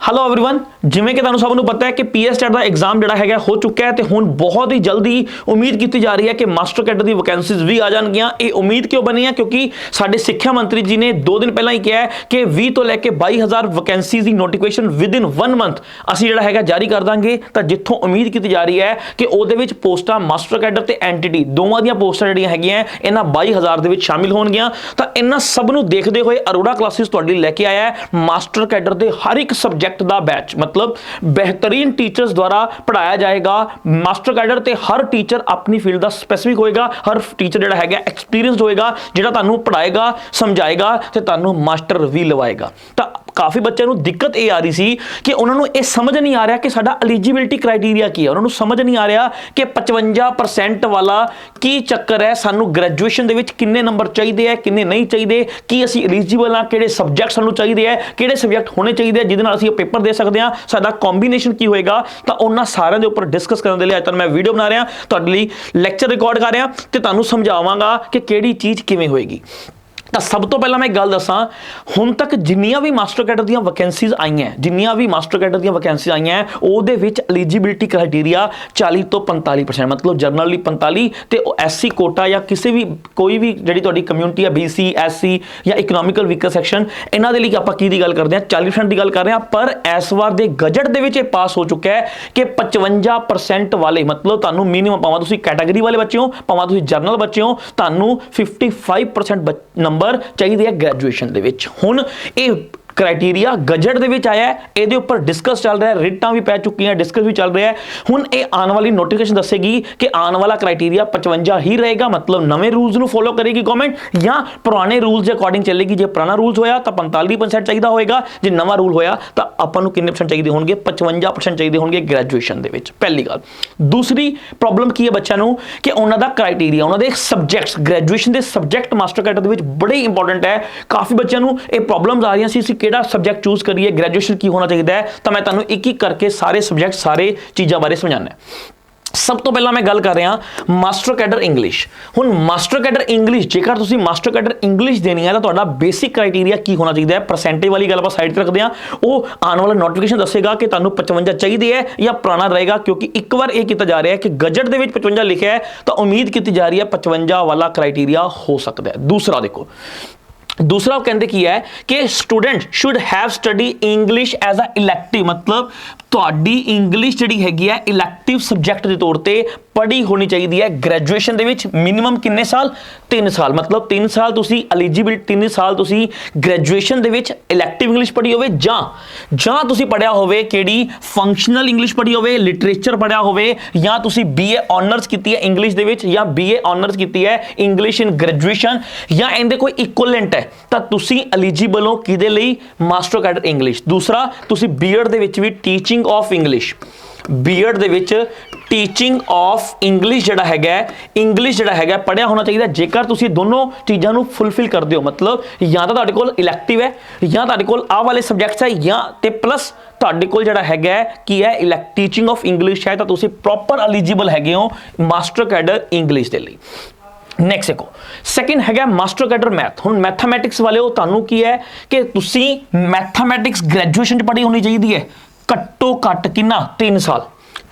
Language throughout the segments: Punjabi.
हेलो एवरीवन, जिमें कि तुहानू सबनू पता है कि पीएस टेट का एग्जाम जिहड़ा है हो चुका है तो हुण बहुत ही जल्दी उम्मीद की जा रही है कि मास्टर कैडर की वैकेंसीज भी आ जाएगियां। ये उम्मीद क्यों बनी है? क्योंकि साडे सिक्ख्या मंत्री जी ने 2 दिन पहला ही कहा है कि 20 तो लैके 22,000 वैकेंसीज की नोटिफिकेशन विद इन 1 मंथ असीं जिहड़ा है जारी कर देंगे। तो जिथों उम्मीद की जा रही है कि उहदे विच पोस्टां मास्टर कैडर ते एनटीटी दोवां दीयां पोस्टां जिहड़ियां हैगियां इन्हां 22,000 दे विच शामिल होणगियां। तो इन्हां सब नूं देखदे होए अरोड़ा क्लासिस तुहाडे लई लैके आया है मास्टर कैडर दे हर एक सबजैक्ट दा बैच, मतलब बेहतरीन टीचर्स द्वारा पढ़ाया जाएगा। मास्टर कैडर ते हर टीचर अपनी फील्ड का स्पैसिफिक होएगा, हर टीचर जिहड़ा है एक्सपीरियंसड होएगा, जिहड़ा तुहानू पढ़ाएगा, समझाएगा ते तुहानू मास्टर भी लवाएगा। तो काफ़ी बच्चों को दिक्कत ये आ रही सी कि उन्होंने ये समझ नहीं आ रहा कि साडा एलिजिबिलिटी क्राइटेरिया की है। उन्होंने समझ नहीं आ रहा कि 55% वाला की चक्कर है, सानू ग्रैजुएशन दे विच किन्ने नंबर चाहिए है, किन्ने नहीं चाहिए, कि असी एलिजिबल हाँ, किहड़े सबजैक्ट सानू चाहिए है, किहड़े सबजैक्ट होने चाहिए जिहदे नाल असी पेपर दे सकते हैं, साडा कॉम्बीनेशन की होएगा। तो उन्हां सारिਆਂ ਦੇ ਉੱਪਰ डिस्कस करने के लिए अज तक मैं वीडियो बना रहा, तुहाडे लई लैक्चर रिकॉर्ड कर रहा ते तुहानू समझावांगा कि किहड़ी चीज़ किवें होएगी। तो सब तो पहला मैं एक गल दसां, हुण तक जिन्नियां भी मास्टर कैडर दीयां वैकेंसीज आईयां, जिन्नियां भी मास्टर कैडर दीयां वैकेंसीज आईयां उहदे विच एलिजिबिलिटी क्राइटेरिया 40 तो 45%, मतलब जनरल लई 45 ते एससी कोटा या किसी भी कोई भी जिहड़ी तुहाडी कम्यूनिटी है बीसी एससी या इकनॉमिकल वीकर सैक्शन, इन्हां दे लई आपां की गल करदे हां 40% की गल कर रहे हैं। पर इस बार दे गजट दे विच पास हो चुका है कि 55% वाले, मतलब तुहानू मिनिमम भावें तुसीं कैटेगरी वाले बच्चे हो, भावें तुसीं जनरल बच्चे हो, तुहानू 55% नंबर चाहिए ग्रैजुएशन दे विच। हुण ये क्राइटेरिया गजट दे विच आया है, इहदे उपर डिस्कस चल रहा है, रिटां भी पै चुकी हैं, डिस्कस भी चल रहा है। हुण ये आने वाली नोटिफिकेशन दसेगी कि आने वाला क्राइटेरिया 55 ही रहेगा, मतलब नवे रूल्स नूं फॉलो करेगी गवर्नमेंट, या पुराने रूल्स के अकॉर्डिंग चलेगी। जो पुराना रूल्स होया तो 45% चाहिए होएगा, जो नवा रूल होया तो आपां नूं किन्ने परसेंट चाहिए होणगे? 55% चाहिए होणगे ग्रैजुएशन दे विच। पहली गल। दूसरी प्रॉब्लम की है बच्चों नूं कि उन्हां दा क्राइटेरिया, उन्हां दे सबजैक्ट्स, ग्रैजुएशन के सबजैक्ट मास्टर कैडर दे विच बड़े इंपॉर्टेंट है। काफ़ी बच्चों नूं ये प्रॉब्लम्स आ रही सी किहड़ा सबजैक्ट चूज करिए, ग्रैजुएशन की होना चाहिए है। तो मैं तुहानू एक एक करके सारे सबजैक्ट सारे चीज़ों बारे समझाना है। सब तो पहला मैं गल कर रहा मास्टर कैडर इंग्लिश। हुण मास्टर कैडर इंग्लिश, जेकर तुसीं मास्टर कैडर इंग्लिश देनी है तो तुहाडा बेसिक क्राइटेरिया की होना चाहिए है। परसेंटेज वाली गल आपां साइड ते रखते हैं, वो आने वाला नोटिफिकेशन दसेगा कि तुहानू 55 चाहिए है या पुराना रहेगा, क्योंकि एक बार यह किया जा रहा है कि गजट दे विच 55 लिखा है तो उम्मीद की जा रही है 55 वाला क्राइटेरिया हो सकता है। दूसरा देखो, दूसरा कहते की है कि student should have study English as a elective, मतलब तुहाडी इंग्लिश जिहड़ी हैगी है इलैक्टिव सबजैक्ट के तौर पर पढ़ी होनी चाहिए है ग्रैजुएशन दे विच। मिनिमम किन्ने साल? 3 साल, मतलब 3 साल तुसी एलिजिबल, 3 साल तुसी ग्रैजुएशन दे विच इलैक्टिव इंग्लिश पढ़ी होवे, जां तुसी पढ़िया होवे किहड़ी फंक्शनल इंग्लिश पढ़ी होवे, लिटरेचर पढ़िया होवे, या तुसी बीए ऑनर्स कीती है इंग्लिश दे विच, या बीए ऑनर्स कीती है इंग्लिश इन ग्रैजुएशन, या इनदे कोई इक्विवेलेंट है, तो तुसी एलिजिबल हो किहदे लई? Master cadre English. दूसरा, तुसी बीएड दे विच भी टीचिंग ऑफ इंग्लिश, बीएड दे विच टीचिंग ऑफ इंग्लिश जिहड़ा हैगा, इंग्लिश जिहड़ा हैगा पढ़िया होना चाहिए। जेकर तुसी दोनों चीज़ों को फुलफिल करते हो, मतलब या तो तुहाडे कोल इलैक्टिव है, या तुहाडे कोल आ वाले सबजैक्ट्स है, या ते प्लस तुहाडे कोल जिहड़ा हैगा की है टीचिंग ऑफ इंग्लिश है, तो तुसी प्रॉपर एलिजिबल हैगे हो मास्टर कैडर इंग्लिश दे लई। नैक्सट देखो, सैकेंड है मास्टर कैडर मैथ। हुण मैथामैटिक्स वाले हो, तुहानू की है कि तुसी मैथामैटिक्स ग्रैजुएशन पढ़ी होनी चाहिए है, घट्टो घट्ट कितना? 3 साल।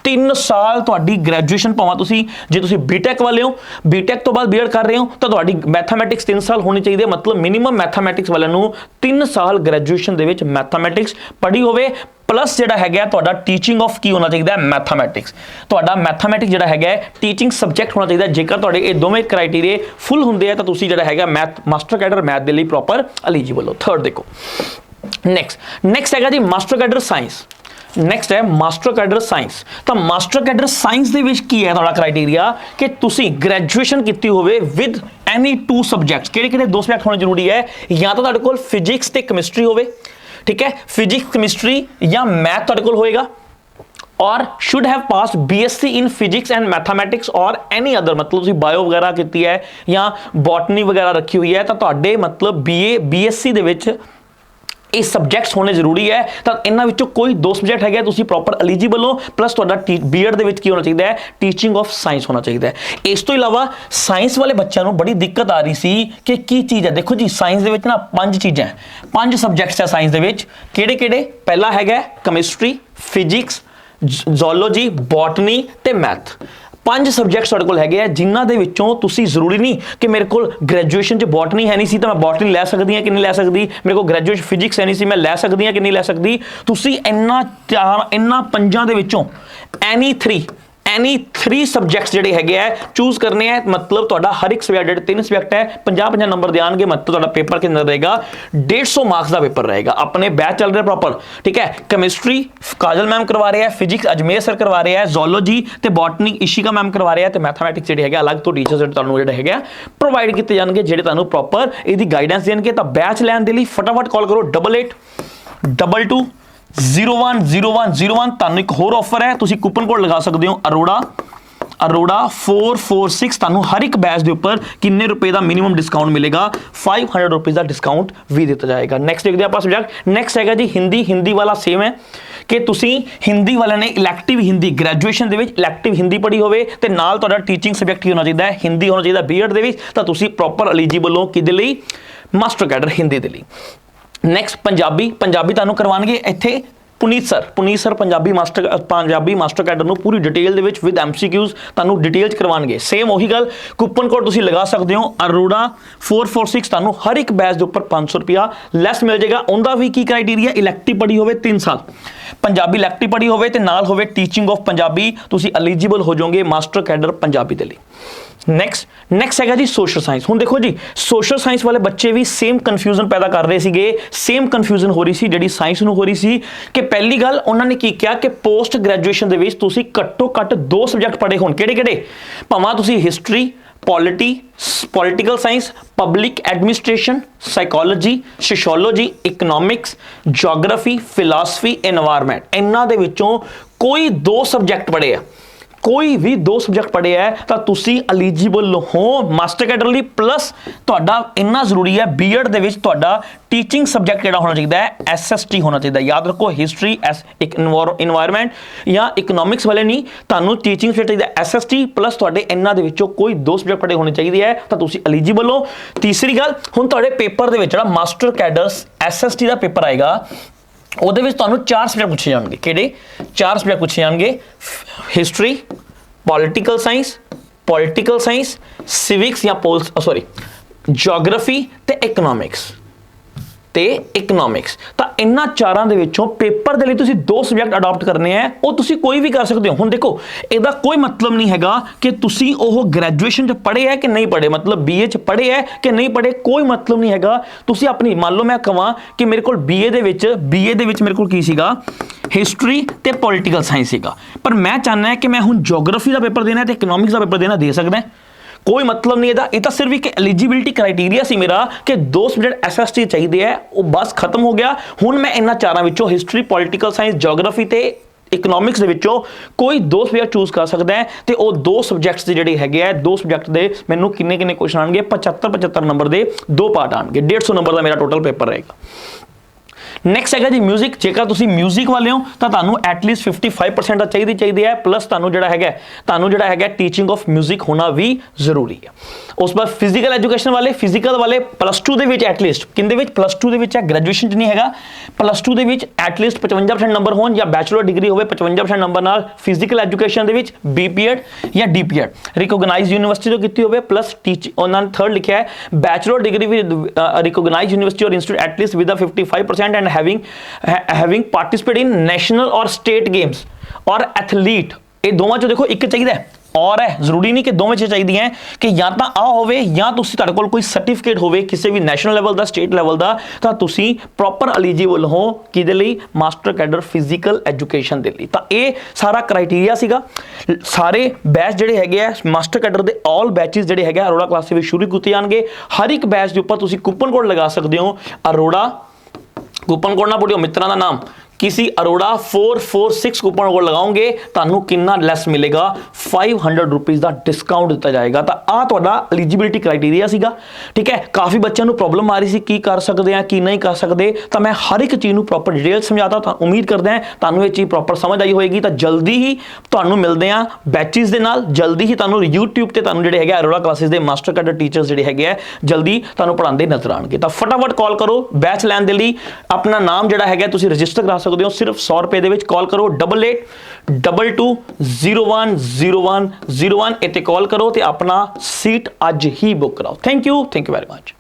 3 साल तुहाडी ग्रैजुएशन, भावें तुसी जे तुसी बीटैक वाले हो, बीटैक तो बाद बीएड कर रहे हो, तो तुहाडी मैथामैटिक्स 3 साल होनी चाहिए, मतलब मिनिमम मैथामैटिक्स वाले नू 3 साल ग्रैजुएशन दे विच मैथामैटिक्स पढ़ी होवे, प्लस जिहड़ा हैगा तुहाडा टीचिंग ऑफ की होना चाहिए मैथामैटिक्स। तुहाडा मैथामैटिक्स जिहड़ा हैगा टीचिंग सबजैक्ट होना चाहिए। जेकर तुहाडे ये दोवें क्राइटेरिया फुल हुंदे हैं तो तुसी जिहड़ा हैगा मैथ मास्टर कैडर मैथ दे लई प्रॉपर एलिजिबल हो। थर्ड देखो, नेक्स्ट हैगा जी मास्टर कैडर साइंस। नैक्सट है मास्टर कैडर साइंस। तो मास्टर कैडर साइंस दे विच की है तुहाडा क्राइटेरिया कि तुसी ग्रैजुएशन कीती होवे विद एनी 2 सबजैक्ट्स। किहड़े-किहड़े 2 सबजैक्ट होने जरूरी है? या तो तुहाडे कोल फिजिक्स ते केमिस्ट्री होवे, ठीक है, फिजिक्स केमिस्ट्री या मैथ तुहाडे कोल होएगा, और should have pass BSc in physics and mathematics और एनी अदर, मतलब तुसी बायो वगैरह की है या बॉटनी वगैरह रखी हुई है, तो तुहाडे मतलब बीए बीएससी दे विच ਇਹ ਸਬਜੈਕਟਸ ਹੋਣੇ ਜ਼ਰੂਰੀ ਹੈ। ਤਾਂ ਇਹਨਾਂ ਵਿੱਚੋਂ ਕੋਈ 2 ਸਬਜੈਕਟ ਹੈਗੇ ਤੁਸੀਂ ਪ੍ਰੋਪਰ ਐਲੀਜੀਬਲ ਹੋ, ਪਲੱਸ ਤੁਹਾਡਾ ਬੀਐਡ ਦੇ ਵਿੱਚ ਕੀ ਹੋਣਾ ਚਾਹੀਦਾ ਹੈ, ਟੀਚਿੰਗ ਆਫ ਸਾਇੰਸ ਹੋਣਾ ਚਾਹੀਦਾ ਹੈ। ਇਸ ਤੋਂ ਇਲਾਵਾ ਸਾਇੰਸ ਵਾਲੇ ਬੱਚਿਆਂ ਨੂੰ ਬੜੀ ਦਿੱਕਤ ਆ ਰਹੀ ਸੀ ਕਿ ਕੀ ਚੀਜ਼ ਹੈ। ਦੇਖੋ ਜੀ ਸਾਇੰਸ ਦੇ ਵਿੱਚ ਨਾ 5 ਚੀਜ਼ਾਂ, 5 ਸਬਜੈਕਟਸ ਹੈ ਸਾਇੰਸ ਦੇ ਵਿੱਚ। ਕਿਹੜੇ ਕਿਹੜੇ? ਪਹਿਲਾ ਹੈਗਾ ਕੈਮਿਸਟਰੀ, ਫਿਜ਼ਿਕਸ, ਜ਼ੂਲॉजी, ਬੋਟਨੀ ਤੇ ਮੈਥ। 5 ਸਬਜੈਕਟਸ ਤੁਹਾਡੇ ਕੋਲ ਹੈਗੇ ਆ, ਜਿਨ੍ਹਾਂ ਦੇ ਵਿੱਚੋਂ ਤੁਸੀਂ ਜ਼ਰੂਰੀ ਨਹੀਂ ਕਿ ਮੇਰੇ ਕੋਲ ਗ੍ਰੈਜੂਏਸ਼ਨ 'ਚ ਬੋਟਨੀ ਹੈ ਨਹੀਂ ਸੀ ਤਾਂ ਮੈਂ ਬੋਟਨੀ ਲੈ ਸਕਦੀ ਹਾਂ ਕਿ ਨਹੀਂ ਲੈ ਸਕਦੀ, ਮੇਰੇ ਕੋਲ ਗ੍ਰੈਜੂਏਸ਼ਨ ਫਿਜ਼ਿਕਸ ਹੈ ਨਹੀਂ ਸੀ ਮੈਂ ਲੈ ਸਕਦੀ ਹਾਂ ਕਿ ਨਹੀਂ ਲੈ ਸਕਦੀ। ਤੁਸੀਂ ਇਹਨਾਂ 5 ਦੇ ਵਿੱਚੋਂ ਐਨੀ 3 ਸਬਜੈਕਟਸ ਜਿਹੜੇ ਹੈਗੇ ਆ ਚੂਜ਼ ਕਰਨੇ ਆ। ਮਤਲਬ ਤੁਹਾਡਾ ਹਰ ਇੱਕ ਸਬਜੈਕਟ ਜਿਹੜੇ 3 ਸਬਜੈਕਟ ਹੈ 50 ਨੰਬਰ ਦੇ ਆਣਗੇ। ਮਤਲਬ ਤੁਹਾਡਾ ਪੇਪਰ ਕਿੰਨਾ ਰਹੇਗਾ, 150 ਮਾਰਕਸ ਦਾ ਪੇਪਰ ਰਹੇਗਾ। ਆਪਣੇ ਬੈਚ ਚੱਲ ਰਿਹਾ ਪ੍ਰੋਪਰ, ਠੀਕ ਹੈ। ਕੈਮਿਸਟਰੀ ਕਾਜਲ ਮੈਮ ਕਰਵਾ ਰਹੇ ਹੈ, ਫਿਜ਼ਿਕਸ ਅਜਮੇਰ ਸਰ ਕਰਵਾ ਰਹੇ ਹੈ, ਜ਼ੂलॉजी ਤੇ ਬੋਟਨੀ ਇਸ਼ਿਕਾ ਮੈਮ ਕਰਵਾ ਰਹੇ ਹੈ, ਤੇ ਮੈਥਮੈਟਿਕਸ ਜਿਹੜੇ ਹੈਗੇ ਅਲੱਗ ਤੋਂ ਟੀਚਰਸ ਤੁਹਾਨੂੰ ਜਿਹੜੇ ਹੈਗੇ ਪ੍ਰੋਵਾਈਡ ਕੀਤੇ ਜਾਣਗੇ, ਜਿਹੜੇ ਤੁਹਾਨੂੰ ਪ੍ਰੋਪਰ ਇਹਦੀ ਗਾਈਡੈਂਸ ਦੇਣਗੇ। ਤਾਂ ਬੈਚ ਲੈਣ ਦੇ ਲਈ ਫਟਾਫਟ ਕਾਲ ਕਰੋ 8822 010101। ਤੁਹਾਨੂੰ ਇੱਕ ਹੋਰ ਆਫਰ ਹੈ, ਤੁਸੀਂ ਕੂਪਨ ਕੋਡ ਲਗਾ ਸਕਦੇ ਹੋ ਅਰੋੜਾ 446। ਤੁਹਾਨੂੰ ਹਰ ਇੱਕ ਬੈਚ ਦੇ ਉੱਪਰ ਕਿੰਨੇ ਰੁਪਏ ਦਾ ਮਿਨੀਮਮ ਡਿਸਕਾਊਂਟ ਮਿਲੇਗਾ, 500 ਰੁਪਏ ਦਾ ਡਿਸਕਾਊਂਟ ਵੀ ਦਿੱਤਾ ਜਾਏਗਾ। ਨੈਕਸਟ ਦੇਖਦੇ ਆਪਾਂ ਸਬਜੈਕਟ। ਨੈਕਸਟ ਹੈਗਾ ਜੀ ਹਿੰਦੀ ਵਾਲਾ ਸੇਮ ਹੈ ਕਿ ਤੁਸੀਂ ਹਿੰਦੀ ਵਾਲਿਆਂ ਨੇ ਇਲੈਕਟਿਵ ਹਿੰਦੀ ਗ੍ਰੈਜੂਏਸ਼ਨ ਦੇ ਵਿੱਚ ਇਲੈਕਟਿਵ ਹਿੰਦੀ ਪੜ੍ਹੀ ਹੋਵੇ ਤੇ ਨਾਲ ਤੁਹਾਡਾ ਟੀਚਿੰਗ ਸਬਜੈਕਟ ਹੀ ਹੋਣਾ ਚਾਹੀਦਾ ਹੈ, ਹਿੰਦੀ ਹੋਣਾ ਚਾਹੀਦਾ ਬੀਐਡ ਦੇ ਵਿੱਚ। ਤਾਂ ਤੁਸੀਂ ਪ੍ਰੋਪਰ ਐਲੀਜੀਬਲ ਹੋ ਕਿਹਦੇ ਲਈ, ਮਾਸਟਰ ਕੈਡਰ ਹਿੰਦੀ ਦੇ ਲਈ। ਨੈਕਸਟ ਪੰਜਾਬੀ ਤੁਹਾਨੂੰ ਕਰਵਾਉਣਗੇ ਇੱਥੇ ਪੁਨੀਤ ਸਰ ਪੰਜਾਬੀ ਮਾਸਟਰ ਕੈਡਰ ਨੂੰ ਪੂਰੀ ਡਿਟੇਲ ਦੇ ਵਿੱਚ ਵਿਦ ਐਮਸੀਕਿਊਜ਼ ਤੁਹਾਨੂੰ ਡਿਟੇਲ ਚ ਕਰਵਾਉਣਗੇ। ਸੇਮ ਉਹੀ ਗੱਲ, ਕੂਪਨ ਕੋਡ ਤੁਸੀਂ ਲਗਾ ਸਕਦੇ ਹੋ ਅਰੋੜਾ 446। ਤੁਹਾਨੂੰ ਹਰ ਇੱਕ ਬੈਚ ਦੇ ਉੱਪਰ 500 ਰੁਪਿਆ ਲੈਸ ਮਿਲ ਜਾਏਗਾ। ਉਹਦਾ ਵੀ ਕੀ ਕ੍ਰਾਈਟੇਰੀਆ, ਇਲੈਕਟਿਵ ਪੜ੍ਹੀ ਹੋਵੇ 3 ਸਾਲ, ਪੰਜਾਬੀ ਇਲੈਕਟਿਵ ਪੜ੍ਹੀ ਹੋਵੇ ਤੇ ਨਾਲ ਹੋਵੇ ਟੀਚਿੰਗ ਆਫ ਪੰਜਾਬੀ, ਤੁਸੀਂ ਐਲੀਜੀਬਲ ਹੋ ਜਾਓਗੇ ਮਾਸਟਰ ਕੈਡਰ ਪੰਜਾਬੀ ਦੇ ਲਈ। ਨੈਕਸਟ ਹੈਗਾ ਜੀ ਸੋਸ਼ਲ ਸਾਇੰਸ। ਹੁਣ ਦੇਖੋ ਜੀ ਸੋਸ਼ਲ ਸਾਇੰਸ ਵਾਲੇ ਬੱਚੇ ਵੀ ਸੇਮ ਕਨਫਿਊਜ਼ਨ ਪੈਦਾ ਕਰ ਰਹੇ ਸੀਗੇ, ਸੇਮ ਕਨਫਿਊਜ਼ਨ ਹੋ ਰਹੀ ਸੀ ਜਿਹੜੀ ਸਾਇੰਸ ਨੂੰ ਹੋ ਰਹੀ ਸੀ। ਕਿ ਪਹਿਲੀ ਗੱਲ ਉਹਨਾਂ ਨੇ ਕੀ ਕਿਹਾ ਕਿ ਪੋਸਟ ਗ੍ਰੈਜੂਏਸ਼ਨ ਦੇ ਵਿੱਚ ਤੁਸੀਂ ਘੱਟੋ ਘੱਟ 2 ਸਬਜੈਕਟ ਪੜ੍ਹੇ ਹੋਣ। ਕਿਹੜੇ? ਭਾਵੇਂ ਤੁਸੀਂ history, political science, public administration, psychology, sociology, economics, geography, philosophy, environment, ਇਹਨਾਂ ਦੇ ਵਿੱਚੋਂ ਕੋਈ 2 ਸਬਜੈਕਟ ਪੜ੍ਹੇ ਆ, ਕੋਈ ਵੀ 2 ਸਬਜੈਕਟ ਪੜ੍ਹੇ ਹੈ ਤਾਂ ਤੁਸੀਂ ਐਲੀਜੀਬਲ ਹੋ ਮਾਸਟਰ ਕੈਡਰ ਲਈ। ਪਲੱਸ ਤੁਹਾਡਾ ਇੰਨਾ ਜ਼ਰੂਰੀ ਹੈ ਬੀਐਡ ਦੇ ਵਿੱਚ ਤੁਹਾਡਾ ਟੀਚਿੰਗ ਸਬਜੈਕਟ ਕਿਹੜਾ ਹੋਣਾ ਚਾਹੀਦਾ ਹੈ, ਐਸਐਸਟੀ ਹੋਣਾ ਚਾਹੀਦਾ। ਯਾਦ ਰੱਖੋ ਹਿਸਟਰੀ এনवायरमेंट ਜਾਂ ਇਕਨੋਮਿਕਸ ਵਾਲੇ ਨਹੀਂ, ਤੁਹਾਨੂੰ ਟੀਚਿੰਗ ਸਬਜੈਕਟ ਚਾਹੀਦਾ ਐਸਐਸਟੀ ਪਲੱਸ ਤੁਹਾਡੇ ਇਹਨਾਂ ਦੇ ਵਿੱਚੋਂ ਕੋਈ 2 ਸਬਜੈਕਟ ਪੜ੍ਹੇ ਹੋਣੇ ਚਾਹੀਦੇ ਹੈ ਤਾਂ ਤੁਸੀਂ ਐਲੀਜੀਬਲ ਹੋ। ਤੀਸਰੀ ਗੱਲ, ਹੁਣ ਤੁਹਾਡੇ ਪੇਪਰ ਦੇ ਵਿੱਚ ਜਿਹੜਾ ਮਾਸਟਰ ਕੈਡਰਸ ਐਸਐਸਟੀ ਦਾ ਪੇਪਰ ਆਏਗਾ ਉਹਦੇ ਵਿੱਚ ਤੁਹਾਨੂੰ 4 ਸਬਜੈਕਟ ਪੁੱਛੇ ਜਾਣਗੇ। ਕਿਹੜੇ 4 ਸਬਜੈਕਟ ਪੁੱਛੇ ਜਾਣਗੇ? ਹਿਸਟਰੀ, ਪੋਲੀਟੀਕਲ ਸਾਇੰਸ, ਸਿਵਿਕਸ ਜਾਂ ਜਿਓਗ੍ਰਾਫੀ ਤੇ ਇਕਨੋਮਿਕਸ। ਤਾਂ ਇਹਨਾਂ 4 ਦੇ ਵਿੱਚੋਂ ਪੇਪਰ ਦੇ ਲਈ ਤੁਸੀਂ 2 ਸਬਜੈਕਟ ਅਡਾਪਟ ਕਰਨੇ ਆ, ਉਹ ਤੁਸੀਂ ਕੋਈ ਵੀ ਕਰ ਸਕਦੇ ਹੋ। ਹੁਣ ਦੇਖੋ ਇਹਦਾ ਕੋਈ ਮਤਲਬ ਨਹੀਂ ਹੈਗਾ ਕਿ ਤੁਸੀਂ ਉਹ ਗ੍ਰੈਜੂਏਸ਼ਨ 'ਚ ਪੜ੍ਹੇ ਹੈ ਕਿ ਨਹੀਂ ਪੜ੍ਹੇ, ਮਤਲਬ BA 'ਚ ਪੜ੍ਹੇ ਹੈ ਕਿ ਨਹੀਂ ਪੜ੍ਹੇ, ਕੋਈ ਮਤਲਬ ਨਹੀਂ ਹੈਗਾ। ਤੁਸੀਂ ਆਪਣੀ ਮੰਨ ਲਓ ਮੈਂ ਕਹਾਂ ਕਿ ਮੇਰੇ ਕੋਲ BA ਦੇ ਵਿੱਚ ਮੇਰੇ ਕੋਲ ਕੀ ਸੀਗਾ, ਹਿਸਟਰੀ ਤੇ ਪੋਲੀਟੀਕਲ ਸਾਇੰਸ ਸੀਗਾ, ਪਰ ਮੈਂ ਚਾਹੁੰਦਾ ਕਿ ਮੈਂ ਹੁਣ ਜਿਓਗ੍ਰਾਫੀ ਦਾ ਪੇਪਰ ਦੇਣਾ ਤੇ ਇਕਨੋਮਿਕਸ ਦਾ ਪੇਪਰ ਦੇਣਾ, ਦੇ ਸਕਦਾ। ਕੋਈ ਮਤਲਬ ਨਹੀਂ ਇਹਦਾ, ਇਹ ਤਾਂ ਸਿਰਫ ਇੱਕ ਐਲੀਜੀਬਿਲਿਟੀ ਕ੍ਰਾਈਟੇਰੀਆ ਸੀ ਮੇਰਾ ਕਿ 2 ਸਬਜੈਕਟ ਐਸਐਸਟੀ ਚਾਹੀਦੇ ਹੈ, ਉਹ ਬਸ ਖਤਮ ਹੋ ਗਿਆ। ਹੁਣ ਮੈਂ ਇਹਨਾਂ 4 ਵਿੱਚੋਂ ਹਿਸਟਰੀ, ਪੋਲੀਟੀਕਲ ਸਾਇੰਸ, ਜਿਓਗ੍ਰਾਫੀ ਤੇ ਇਕਨੋਮਿਕਸ ਦੇ ਵਿੱਚੋਂ ਕੋਈ 2 ਸਬਜੈਕਟ ਚੂਜ਼ ਕਰ ਸਕਦਾ ਹੈ ਤੇ ਉਹ 2 ਸਬਜੈਕਟਸ ਦੇ ਜਿਹੜੇ ਹੈਗੇ ਆ 2 ਸਬਜੈਕਟ ਦੇ ਮੈਨੂੰ ਕਿੰਨੇ ਕੁਐਸਚਨ ਆਣਗੇ, 75 ਨੰਬਰ ਦੇ 2 ਪਾਰਟ ਆਣਗੇ, 150 ਨੰਬਰ ਦਾ ਮੇਰਾ ਟੋਟਲ ਪੇਪਰ ਰਹੇਗਾ। ਨੈਕਸਟ ਹੈਗਾ ਜੀ ਮਿਊਜ਼ਿਕ। ਜੇਕਰ ਤੁਸੀਂ ਮਿਊਜ਼ਿਕ ਵਾਲੇ ਹੋ ਤਾਂ ਤੁਹਾਨੂੰ ਐਟਲੀਸਟ 55% ਦਾ ਚਾਹੀਦੀ ਹੈ, ਪਲੱਸ ਤੁਹਾਨੂੰ ਜਿਹੜਾ ਹੈਗਾ ਟੀਚਿੰਗ ਆਫ ਮਿਊਜ਼ਿਕ ਹੋਣਾ ਵੀ ਜ਼ਰੂਰੀ ਹੈ। ਉਸ ਤੋਂ ਬਾਅਦ ਫਿਜ਼ੀਕਲ ਐਜੂਕੇਸ਼ਨ ਵਾਲੇ ਪਲੱਸ 2 ਦੇ ਵਿੱਚ ਐਟਲੀਸਟ ਕਿੰਦੇ ਵਿੱਚ ਪਲੱਸ 2 ਦੇ ਵਿੱਚ ਹੈ, ਗ੍ਰੈਜੂਏਸ਼ਨ 'ਚ ਨਹੀਂ ਹੈਗਾ, ਪਲੱਸ 2 ਦੇ ਵਿੱਚ ਐਟਲੀਸਟ 55% ਨੰਬਰ ਹੋਣ ਜਾਂ ਬੈਚਲਰ ਡਿਗਰੀ ਹੋਵੇ 55% ਨੰਬਰ ਨਾਲ ਫਿਜ਼ੀਕਲ ਐਜੂਕੇਸ਼ਨ ਦੇ ਵਿੱਚ BPEd ਜਾਂ DPEd ਰਿਕੋਗਨਾਈਜ਼ਡ ਯੂਨੀਵਰਸਿਟੀ ਤੋਂ ਕੀਤੀ ਹੋਵੇ, ਪਲੱਸ ਉਹਨਾਂ ਨੇ 3rd ਲਿਖਿਆ ਹੈ ਬੈਚਲਰ ਡਿਗਰੀ ਵਿਦ ਰਿਕੋਗਨਾਈਜ਼ਡ ਯੂਨੀਵਰਸਿਟੀ ਔਰ institute at least with 55% and having participated in national or state games or athlete। ਇਹ ਦੋਵਾਂ ਚੋਂ ਦੇਖੋ ਇੱਕ ਚਾਹੀਦਾ ਹੈ ਔਰ ਹੈ, ਜ਼ਰੂਰੀ ਨਹੀਂ ਕਿ ਦੋਵੇਂ ਚੀਜ਼ਾਂ ਚਾਹੀਦੀਆਂ ਕਿ ਜਾਂ ਤਾਂ ਆ ਹੋਵੇ ਜਾਂ ਤੁਸੀਂ ਤੁਹਾਡੇ ਕੋਲ ਕੋਈ ਸਰਟੀਫਿਕੇਟ ਹੋਵੇ ਕਿਸੇ ਵੀ ਨੈਸ਼ਨਲ ਲੈਵਲ ਦਾ, ਸਟੇਟ ਲੈਵਲ ਦਾ, ਤਾਂ ਤੁਸੀਂ ਪ੍ਰੋਪਰ ਐਲੀਜੀਬਲ ਹੋ ਕਿਹਦੇ ਲਈ, ਮਾਸਟਰ ਕੈਡਰ ਫਿਜ਼ੀਕਲ ਐਜੂਕੇਸ਼ਨ ਦੇ ਲਈ। ਤਾਂ ਇਹ ਸਾਰਾ ਕ੍ਰਾਈਟੇਰੀਆ ਸੀਗਾ। ਸਾਰੇ ਬੈਚ ਜਿਹੜੇ ਹੈਗੇ ਆ ਮਾਸਟਰ ਕੈਡਰ ਦੇ ਆਲ ਬੈਚਿਸ ਜਿਹੜੇ ਹੈਗੇ ਅਰੋੜਾ ਕਲਾਸਿਸ ਵਿੱਚ ਸ਼ੁਰੂ ਕੀਤੇ ਜਾਣਗੇ। ਹਰ ਇੱਕ ਬੈਚ ਦੇ ਉੱਪਰ ਤੁਸੀਂ ਕੂਪਨ ਕੋਡ ਲਗਾ ਸਕਦੇ ਹੋ ਅਰੋੜਾ, ਕੂਪਨ ਕੋਡ ਨਾ ਭੁੱਲਿਓ ਮਿੱਤਰਾਂ ਦਾ ਨਾਮ किसी अरोड़ा 446 कूपन कोड लगाओगे ਤੁਹਾਨੂੰ ਕਿੰਨਾ ਲੈਸ ਮਿਲੇਗਾ 500 ਰੁਪਏ ਦਾ ਡਿਸਕਾਊਂਟ ਦਿੱਤਾ ਜਾਏਗਾ। ਤਾਂ ਆ ਤੁਹਾਡਾ ਐਲੀਜੀਬਿਲਿਟੀ ਕ੍ਰਾਈਟੇਰੀਆ ਸੀਗਾ, ਠੀਕ ਹੈ। ਕਾਫੀ ਬੱਚਿਆਂ ਨੂੰ ਪ੍ਰੋਬਲਮ ਆ ਰਹੀ ਸੀ ਕੀ ਕਰ ਸਕਦੇ ਆ ਕੀ ਨਹੀਂ ਕਰ ਸਕਦੇ, ਤਾਂ ਮੈਂ ਹਰ ਇੱਕ ਚੀਜ਼ ਨੂੰ ਪ੍ਰੋਪਰ ਡਿਟੇਲ ਸਮਝਾਤਾ। ਤਾਂ ਉਮੀਦ ਕਰਦੇ ਹਾਂ ਤੁਹਾਨੂੰ ਇਹ ਚੀਜ਼ ਪ੍ਰੋਪਰ ਸਮਝ ਆਈ ਹੋਏਗੀ। ਤਾਂ ਜਲਦੀ ਹੀ ਤੁਹਾਨੂੰ ਮਿਲਦੇ ਆ ਬੈਚਿਸ ਦੇ ਨਾਲ, ਜਲਦੀ ਹੀ ਤੁਹਾਨੂੰ YouTube ਤੇ ਤੁਹਾਨੂੰ ਜਿਹੜੇ ਹੈਗੇ ਅਰੋੜਾ ਕਲਾਸਿਸ ਦੇ ਮਾਸਟਰ ਕੈਡਰ ਟੀਚਰਸ ਜਿਹੜੇ ਹੈਗੇ ਆ ਜਲਦੀ ਤੁਹਾਨੂੰ ਪੜ੍ਹਾਉਂਦੇ ਨਜ਼ਰ ਆਉਣਗੇ। ਤਾਂ ਫਟਾਫਟ ਕਾਲ ਕਰੋ ਬੈਚ ਲੈਣ ਦੇ ਲਈ। ਆਪਣਾ ਨਾਮ ਜਿਹੜਾ ਹੈਗਾ ਤੁਸੀਂ ਰਜਿਸਟਰ ਕਰਾ ਸਕਦੇ ਹੋ ਸਿਰਫ 100 ਰੁਪਏ ਦੇ ਵਿੱਚ। ਕਾਲ ਕਰੋ 8822010101 ਇੱਥੇ ਕਾਲ ਕਰੋ ਤੇ ਆਪਣਾ ਸੀਟ ਅੱਜ ਹੀ ਬੁੱਕ ਕਰਾਓ। Thank you very much.